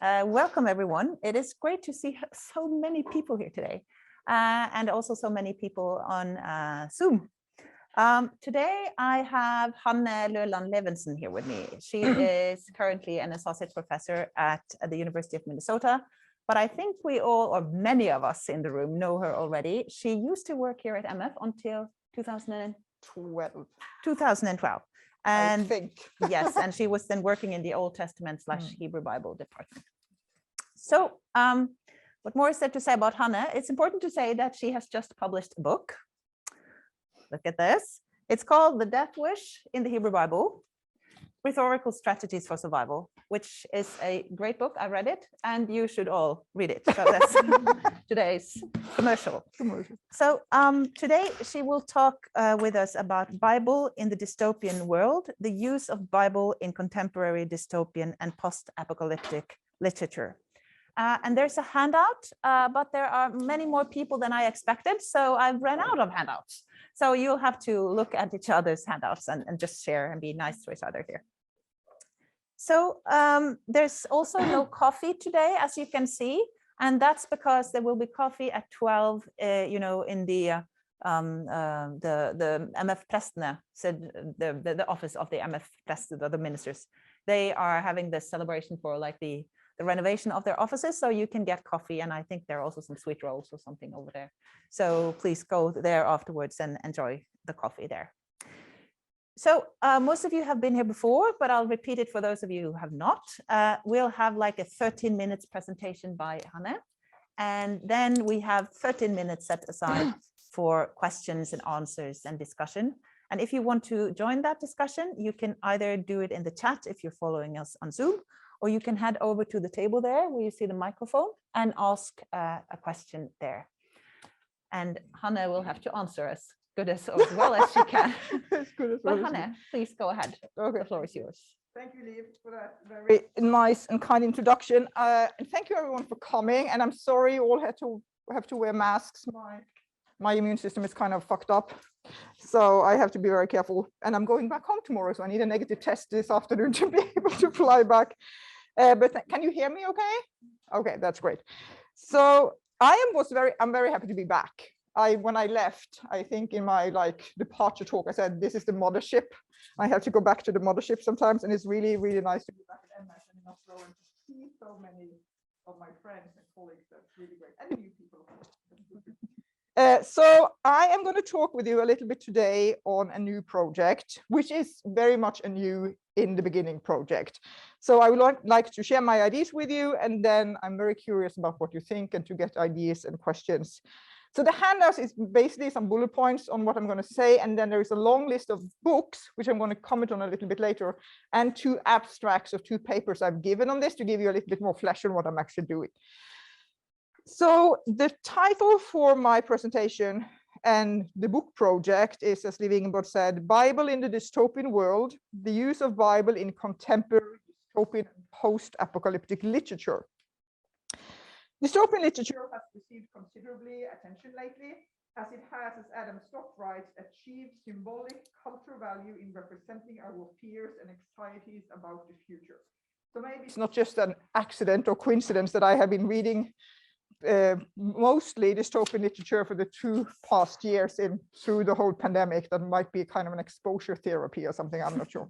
Welcome, everyone. It is great to see so many people here today, and also so many people on Zoom. Today, I have Hanne Løland Levinson here with me. She is currently an associate professor at the University of Minnesota, but I think we all, or many of us in the room, know her already. She used to work here at MF until 2012. And I think. Yes, and she was then working in the Old Testament / Hebrew Bible department. So what more is there to say about Hanne? It's important to say that she has just published a book. Look at this. It's called The Death Wish in the Hebrew Bible, Rhetorical Strategies for Survival, which is a great book. I read it, and you should all read it. So that's today's commercial. So today she will talk with us about Bible in the dystopian world, the use of Bible in contemporary dystopian and post-apocalyptic literature. And there's a handout, but there are many more people than I expected, so I've run out of handouts. So you'll have to look at each other's handouts and just share and be nice to each other here. So there's also no coffee today, as you can see, and that's because there will be coffee at 12, in the MF Prestene, said the office of the MF Prestene, or the ministers. They are having this celebration for like the renovation of their offices, so you can get coffee, and I think there are also some sweet rolls or something over there. So please go there afterwards and enjoy the coffee there. So most of you have been here before, but I'll repeat it for those of you who have not. We'll have like a 13 minutes presentation by Hanne, and then we have 13 minutes set aside for questions and answers and discussion. And if you want to join that discussion, you can either do it in the chat if you're following us on Zoom, or you can head over to the table there where you see the microphone and ask a question there. And Hanne will have to answer as well as she can. But Hanne, please go ahead. Okay. The floor is yours. Thank you, Liv, for that very nice and kind introduction. And thank you, everyone, for coming. And I'm sorry you all have to wear masks. My immune system is kind of fucked up, so I have to be very careful. And I'm going back home tomorrow, so I need a negative test this afternoon to be able to fly back. But can you hear me okay? Okay, that's great. So I'm very happy to be back. When I left, I think in my departure talk, I said, this is the mothership. I have to go back to the mothership sometimes, and it's really, really nice to be back at MS and in Oslo and to see so many of my friends and colleagues. That's really great. And new people. So I am going to talk with you a little bit today on a new project, which is very much a new in the beginning project. So I would like to share my ideas with you, and then I'm very curious about what you think and to get ideas and questions. So the handout is basically some bullet points on what I'm going to say, and then there is a long list of books, which I'm going to comment on a little bit later, and 2 abstracts of 2 papers I've given on this to give you a little bit more flesh on what I'm actually doing. So the title for my presentation and the book project is, as Levinson said, Bible in the Dystopian World, the use of Bible in contemporary dystopian and post-apocalyptic literature. Dystopian literature has received considerably attention lately, as it has, as Adam Stock writes, achieved symbolic cultural value in representing our fears and anxieties about the future. So maybe it's not just an accident or coincidence that I have been reading mostly dystopian literature for the 2 past years through the whole pandemic. That might be kind of an exposure therapy or something, I'm not sure.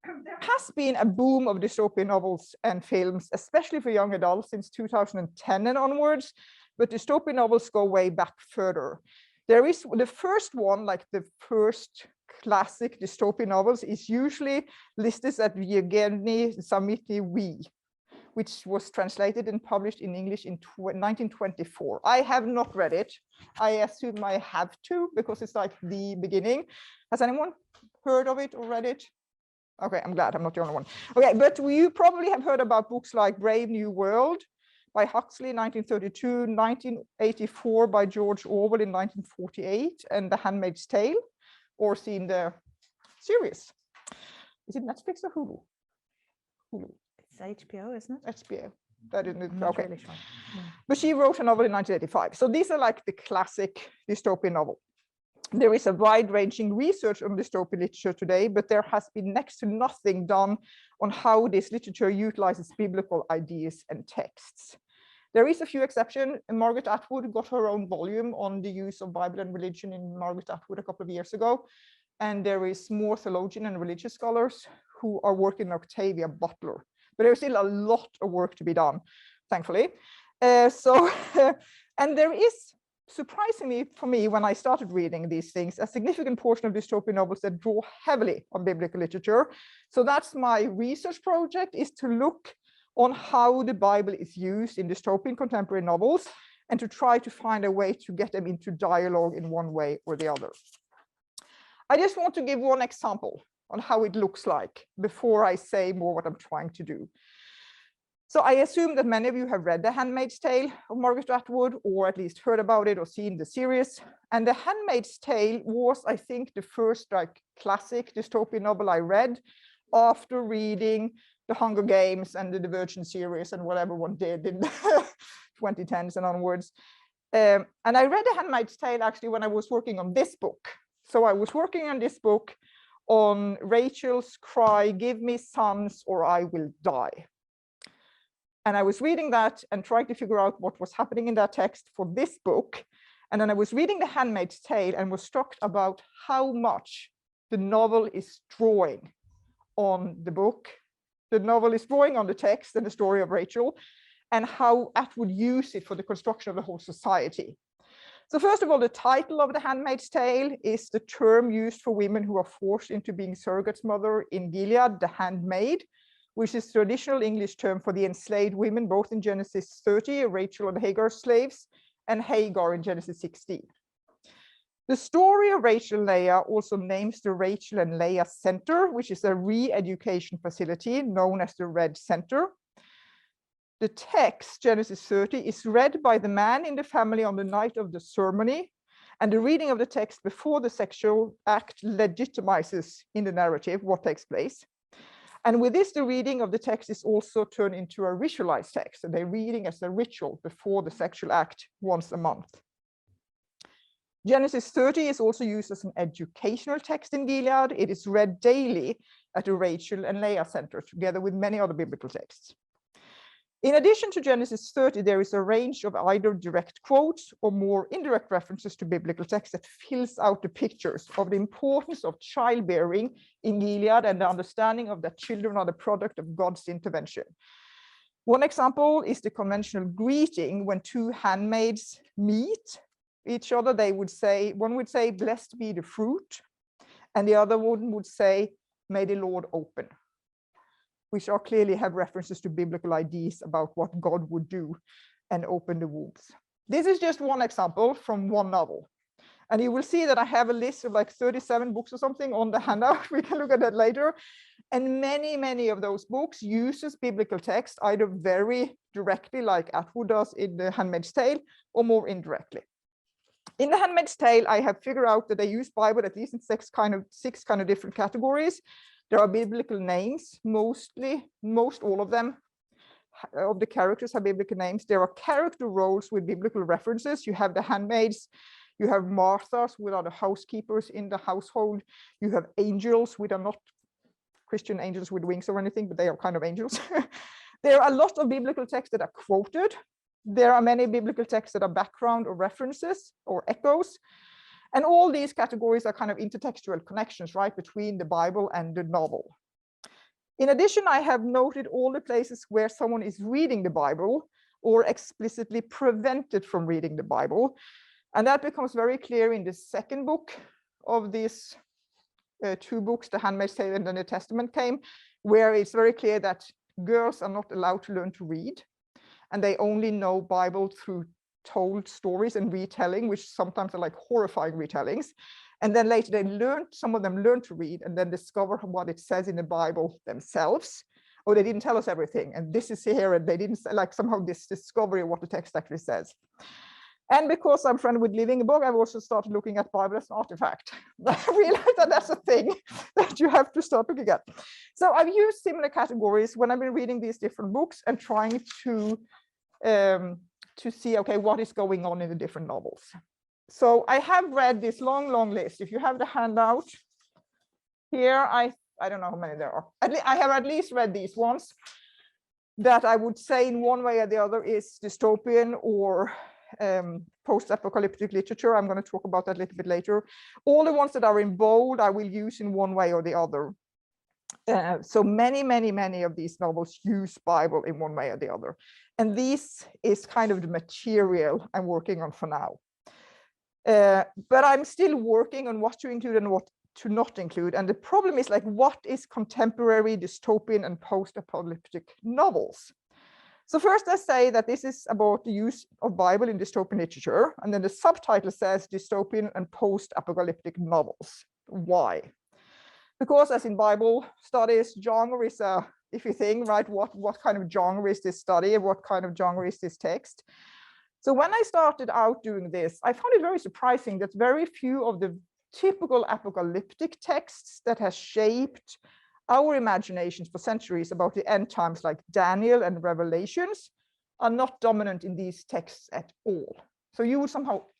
There has been a boom of dystopian novels and films, especially for young adults, since 2010 and onwards, but dystopian novels go way back further. There is the first one, like the first classic dystopian novels, is usually listed as Yevgeny Samity, which was translated and published in English in 1924. I have not read it. I assume I have to, because it's like the beginning. Has anyone heard of it or read it? Okay, I'm glad I'm not the only one. Okay, but you probably have heard about books like Brave New World by Huxley, 1932, 1984 by George Orwell in 1948, and The Handmaid's Tale, or seen the series. Is it Netflix or Hulu? Hulu. It's HBO, isn't it? HBO. That isn't okay. Really sure. But she wrote a novel in 1985. So these are like the classic dystopian novel. there is a wide-ranging research on dystopian literature today, but there has been next to nothing done on how this literature utilizes biblical ideas and texts. There is a few exceptions. Margaret Atwood got her own volume on the use of Bible and religion in Margaret Atwood a couple of years ago. And there is more theologian and religious scholars who are working on Octavia Butler. But there's still a lot of work to be done, thankfully. And there is, surprisingly for me, when I started reading these things, a significant portion of dystopian novels that draw heavily on biblical literature. So that's my research project, is to look on how the Bible is used in dystopian contemporary novels and to try to find a way to get them into dialogue in one way or the other. I just want to give one example on how it looks like before I say more what I'm trying to do. So I assume that many of you have read The Handmaid's Tale of Margaret Atwood, or at least heard about it or seen the series. And The Handmaid's Tale was, I think, the first classic dystopian novel I read after reading The Hunger Games and the Divergent series and whatever one did in the 2010s and onwards. And I read The Handmaid's Tale actually when I was working on this book. So I was working on this book on Rachel's cry, "Give me sons or I will die." And I was reading that and trying to figure out what was happening in that text for this book. And then I was reading The Handmaid's Tale and was struck about how much the novel is drawing on the book. The novel is drawing on the text and the story of Rachel, and how Atwood used it for the construction of the whole society. So first of all, the title of The Handmaid's Tale is the term used for women who are forced into being surrogate mother in Gilead, the handmaid, which is the traditional English term for the enslaved women, both in Genesis 30, Rachel and Hagar's slaves, and Hagar in Genesis 16. The story of Rachel and Leah also names the Rachel and Leah Center, which is a re-education facility known as the Red Center. The text, Genesis 30, is read by the man in the family on the night of the ceremony, and the reading of the text before the sexual act legitimizes in the narrative what takes place. And with this, the reading of the text is also turned into a ritualized text, so they're reading as a ritual before the sexual act once a month. Genesis 30 is also used as an educational text in Gilead. It is read daily at the Rachel and Leah Center, together with many other biblical texts. In addition to Genesis 30, there is a range of either direct quotes or more indirect references to biblical text that fills out the pictures of the importance of childbearing in Gilead and the understanding of that children are the product of God's intervention. One example is the conventional greeting when two handmaids meet each other. They would say, one would say, "Blessed be the fruit," and the other one would say, "May the Lord open," which are clearly have references to biblical ideas about what God would do and open the wombs. This is just one example from one novel. And you will see that I have a list of like 37 books or something on the handout. We can look at that later. And many of those books uses biblical text, either very directly like Atwood does in The Handmaid's Tale, or more indirectly. In The Handmaid's Tale, I have figured out that they use Bible at least in six kind of different categories. There are biblical names, most all of them, of the characters have biblical names. There are character roles with biblical references. You have the handmaids, you have Marthas, which are the housekeepers in the household. You have angels, which are not Christian angels with wings or anything, but they are kind of angels. There are a lot of biblical texts that are quoted. There are many biblical texts that are background or references or echoes. And all these categories are kind of intertextual connections, right, between the Bible and the novel. In addition, I have noted all the places where someone is reading the Bible or explicitly prevented from reading the Bible. And that becomes very clear in the second book of these two books, The Handmaid's Tale and the New Testament came, where it's very clear that girls are not allowed to learn to read, and they only know Bible through told stories and retelling, which sometimes are like horrifying retellings. And then later some of them learn to read and then discover what it says in the Bible themselves. Or they didn't tell us everything, and this is here, and they didn't like somehow this discovery of what the text actually says. And because I'm friendly with Living a Book, I've also started looking at Bible as an artifact. I realized that that's a thing that you have to start looking at. So I've used similar categories when I've been reading these different books and trying to see, okay, what is going on in the different novels. So I have read this long list. If you have the handout here, I don't know how many there are. I have at least read these ones that I would say in one way or the other is dystopian or post-apocalyptic literature. I'm going to talk about that a little bit later. All the ones that are in bold, I will use in one way or the other. So many of these novels use Bible in one way or the other. And this is kind of the material I'm working on for now. But I'm still working on what to include and what to not include. And the problem is, like, what is contemporary dystopian and post-apocalyptic novels? So first I say that this is about the use of Bible in dystopian literature. And then the subtitle says dystopian and post-apocalyptic novels. Why? Because as in Bible studies, genre is a iffy thing, right? What kind of genre is this study? What kind of genre is this text? So when I started out doing this, I found it very surprising that very few of the typical apocalyptic texts that has shaped our imaginations for centuries about the end times, like Daniel and Revelations, are not dominant in these texts at all. So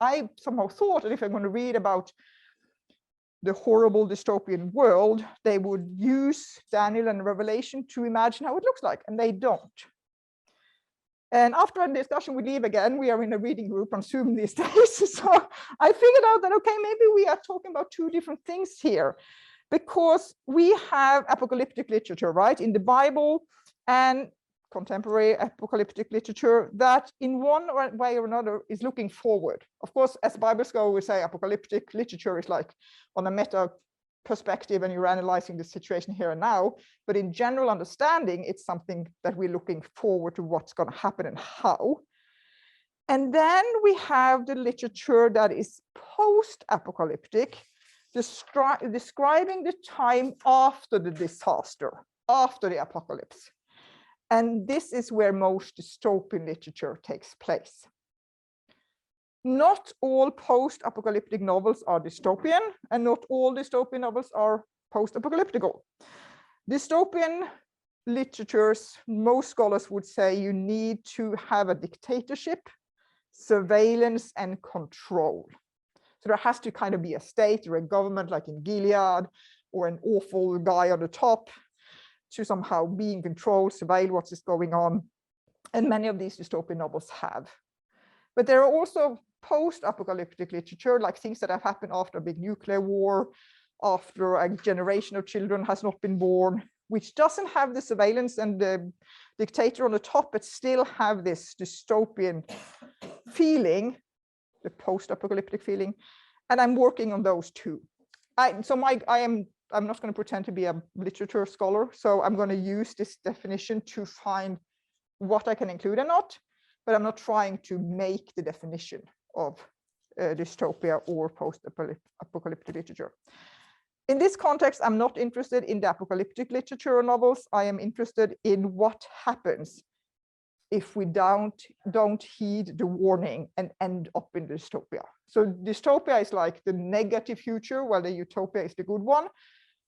I somehow thought that if I'm going to read about the horrible dystopian world, they would use Daniel and Revelation to imagine how it looks like, and they don't. And after a discussion with Liv again, we are in a reading group on Zoom these days. So I figured out that, okay, maybe we are talking about two different things here, because we have apocalyptic literature, right, in the Bible, and contemporary apocalyptic literature that in one way or another is looking forward. Of course, as Bible scholars would say, apocalyptic literature is like on a meta perspective and you're analyzing the situation here and now, but in general understanding, it's something that we're looking forward to what's going to happen and how. And then we have the literature that is post-apocalyptic, describing the time after the disaster, after the apocalypse. And this is where most dystopian literature takes place. Not all post-apocalyptic novels are dystopian, and not all dystopian novels are post-apocalyptical. Dystopian literatures, most scholars would say you need to have a dictatorship, surveillance, and control. So there has to kind of be a state or a government like in Gilead, or an awful guy on the top to somehow be in control, surveil what is going on. And many of these dystopian novels have. But there are also post-apocalyptic literature, like things that have happened after a big nuclear war, after a generation of children has not been born, which doesn't have the surveillance and the dictator on the top, but still have this dystopian feeling, the post-apocalyptic feeling. And I'm working on those too. I'm not going to pretend to be a literature scholar, so I'm going to use this definition to find what I can include and not, but I'm not trying to make the definition of dystopia or post-apocalyptic literature. In this context, I'm not interested in the apocalyptic literature novels. I am interested in what happens if we don't heed the warning and end up in dystopia. So dystopia is like the negative future, while the utopia is the good one.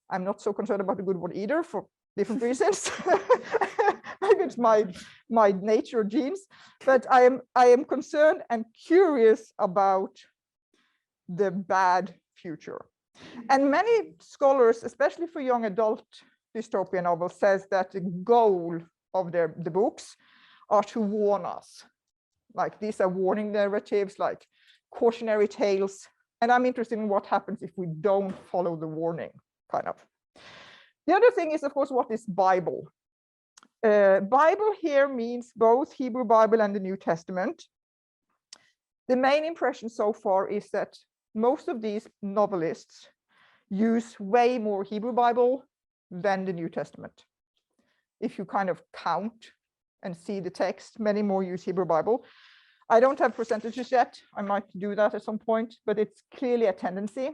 I'm not so concerned about the good one either, for different reasons. Maybe it's my nature genes, but I am concerned and curious about the bad future. And many scholars, especially for young adult dystopian novels, says that the goal of the books are to warn us. Like, these are warning narratives, like cautionary tales. And I'm interested in what happens if we don't follow the warning, kind of. The other thing is, of course, what is Bible? Bible here means both Hebrew Bible and the New Testament. The main impression so far is that most of these novelists use way more Hebrew Bible than the New Testament. If you kind of count and see the text, many more use Hebrew Bible. I don't have percentages yet. I might do that at some point, but it's clearly a tendency.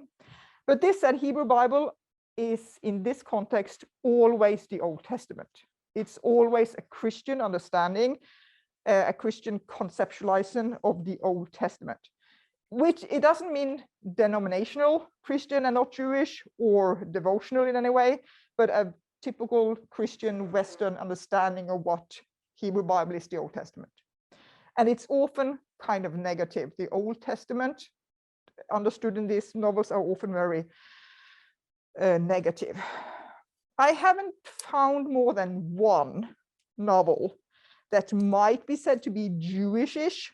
But this said, Hebrew Bible is in this context always the Old Testament. It's always a Christian understanding, a Christian conceptualization of the Old Testament, which it doesn't mean denominational Christian and not Jewish or devotional in any way, but a typical Christian Western understanding of what Hebrew Bible is, the Old Testament. And it's often kind of negative. The Old Testament understood in these novels are often very negative. I haven't found more than one novel that might be said to be Jewish-ish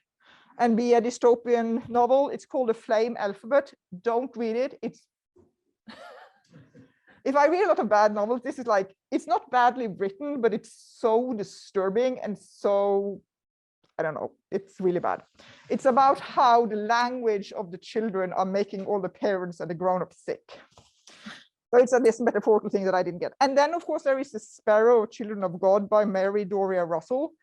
and be a dystopian novel. It's called The Flame Alphabet. Don't read it. It's if I read a lot of bad novels, this is like, it's not badly written, but it's so disturbing and so, I don't know, it's really bad. It's about how the language of the children are making all the parents and the grown-ups sick. So it's this metaphorical thing that I didn't get. And then, of course, there is The Sparrow, Children of God by Mary Doria Russell,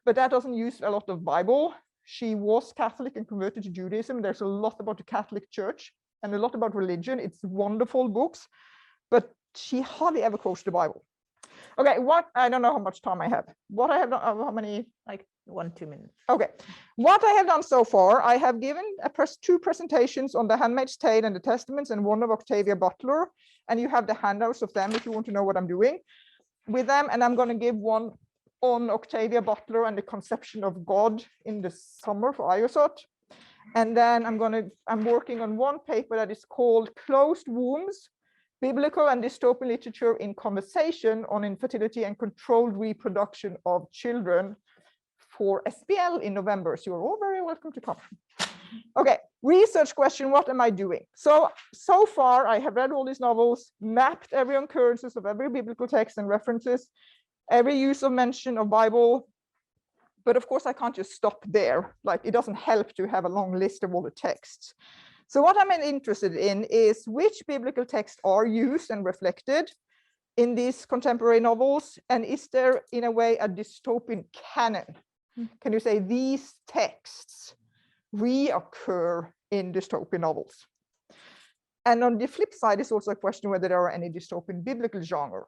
but that doesn't use a lot of Bible. She was Catholic and converted to Judaism. There's a lot about the Catholic Church and a lot about religion. It's wonderful books, but she hardly ever quotes the Bible. Okay, I don't know how much time I have. What I have done, how many? Like 1-2 minutes. Okay, what I have done so far, I have given two presentations on The Handmaid's Tale and the Testaments and one of Octavia Butler, and you have the handouts of them if you want to know what I'm doing with them. And I'm going to give one on Octavia Butler and the conception of God in the summer for IOSOT. And then I'm working on one paper that is called Closed Wombs, Biblical and Dystopian Literature in Conversation on Infertility and Controlled Reproduction of Children for SPL in November. So you're all very welcome to come. Okay, research question, what am I doing? So far I have read all these novels, mapped every occurrences of every biblical text and references, every use of mention of Bible. But of course I can't just stop there. Like, it doesn't help to have a long list of all the texts. So what I'm interested in is which biblical texts are used and reflected in these contemporary novels, and is there in a way a dystopian canon? Can you say these texts reoccur in dystopian novels? And on the flip side is also a question whether there are any dystopian biblical genre.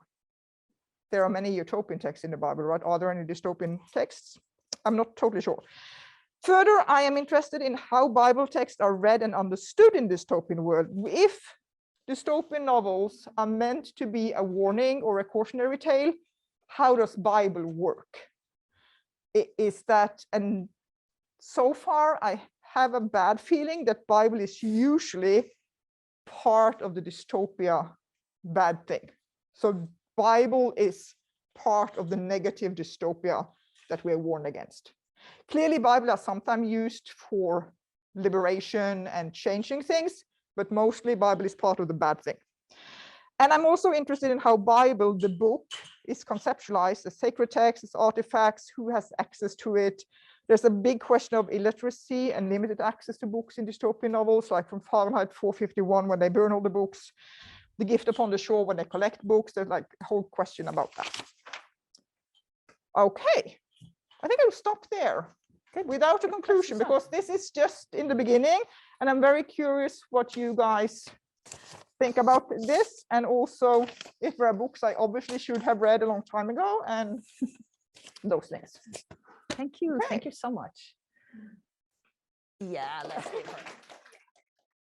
There are many utopian texts in the Bible, right? Are there any dystopian texts? I'm not totally sure. Further, I am interested in how Bible texts are read and understood in dystopian world. If dystopian novels are meant to be a warning or a cautionary tale, how does Bible work? Is that, and so far I have a bad feeling that Bible is usually part of the dystopia bad thing. So Bible is part of the negative dystopia that we're warned against. Clearly, Bible are sometimes used for liberation and changing things, but mostly Bible is part of the bad thing. And I'm also interested in how Bible, the book, is conceptualized as sacred text, as artifacts, who has access to it. There's a big question of illiteracy and limited access to books in dystopian novels, like from Fahrenheit 451, when they burn all the books, The Gift Upon the Shore, when they collect books. There's like a whole question about that. Okay, I think I'll stop there without a conclusion, because this is just in the beginning, and I'm very curious what you guys think about this, and also if there are books I obviously should have read a long time ago, and those things. Thank you. Okay. Thank you so much. Yeah, let's give her.